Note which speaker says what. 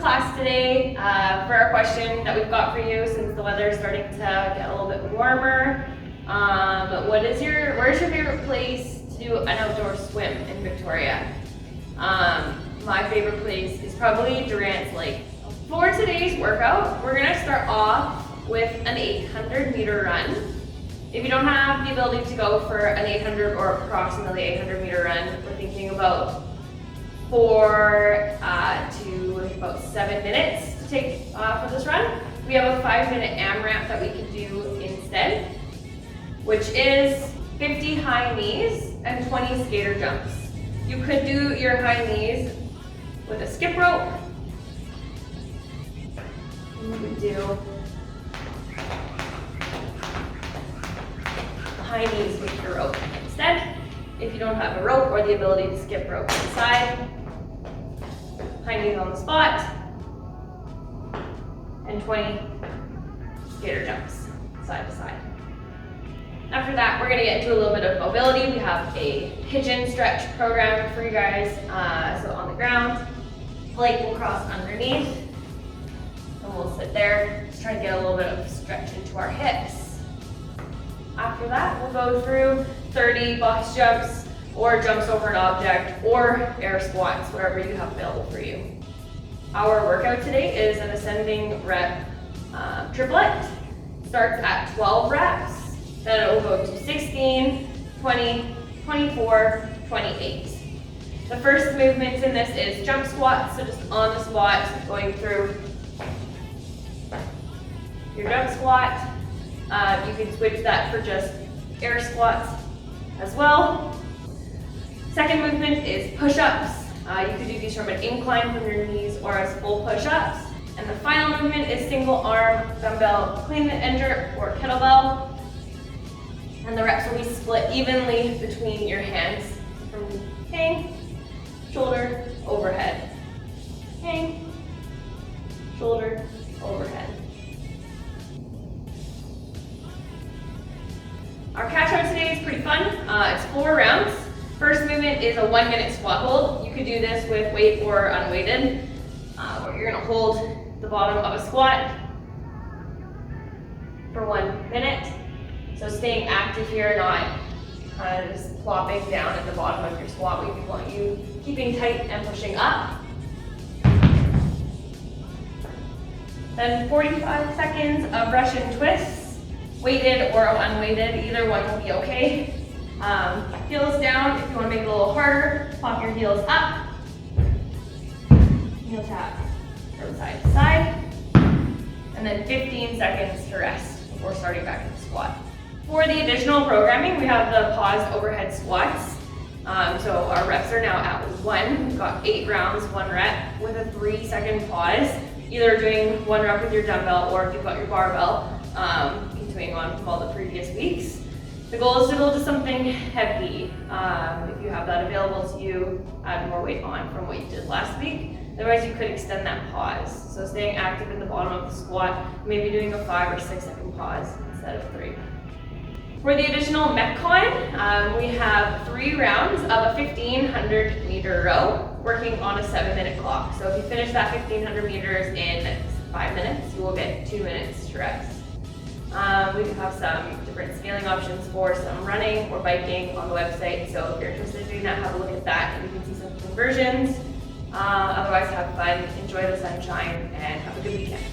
Speaker 1: class today for our question that we've got for you since the weather is starting to get a little bit warmer. Where's your favorite place to do an outdoor swim in Victoria? My favorite place is probably Durant's Lake. For today's workout, we're gonna start off with an 800-meter run. If you don't have the ability to go for an 800 or approximately 800-meter run, we're thinking about 4 to about 7 minutes to take for this run. We have a 5-minute AMRAP that we can do instead, which is 50 high knees and 20 skater jumps. You could do your high knees with a skip rope. You could do high knees with your rope instead. If you don't have a rope or the ability to skip rope inside, high knees on the spot, and 20 skater jumps side to side. After that, we're gonna get into a little bit of mobility. We have a pigeon stretch program for you guys. So on the ground, leg will cross underneath, and we'll sit there, just trying to get a little bit of stretch into our hips. After that, we'll go through 30 box jumps, or jumps over an object, or air squats, whatever you have available for you. Our workout today is an ascending rep triplet. Starts at 12 reps. Then it will go to 16, 20, 24, 28. The first movement in this is jump squats, so just on the spot, going through your jump squat. You can switch that for just air squats as well. Second movement is push-ups. You could do these from an incline from your knees or as full push-ups. And the final movement is single arm dumbbell clean and jerk or kettlebell. And the reps will be split evenly between your hands from hang, shoulder, overhead. Hang, shoulder, overhead. Our catch out today is pretty fun. It's 4 rounds. First movement is a 1-minute squat hold. You could do this with weight or unweighted, where you're gonna hold the bottom of a squat for 1 minute. So staying active here, not just plopping down at the bottom of your squat. We want you keeping tight and pushing up. Then 45 seconds of Russian twists, weighted or unweighted, either one will be okay. Heels down, if you want to make it a little harder, pop your heels up. Heel tap from side to side. And then 15 seconds to rest before starting back in the squat. For the additional programming, we have the paused overhead squats. So our reps are now at 1. We've got 8 rounds, 1 rep with a 3-second pause. Either doing 1 rep with your dumbbell or if you've got your barbell, continuing on from all the previous weeks. The goal is to build to something heavy. If you have that available to you, add more weight on from what you did last week. Otherwise, you could extend that pause. So staying active in the bottom of the squat, maybe doing a 5 or 6 second pause instead of 3. For the additional Metcon, we have 3 rounds of a 1,500-meter row, working on a 7-minute clock. So if you finish that 1,500 meters in 5 minutes, you will get 2 minutes to rest. We do have some different scaling options for some running or biking on the website. So if you're interested in doing that, have a look at that and you can see some conversions. Otherwise, have fun, enjoy the sunshine, and have a good weekend.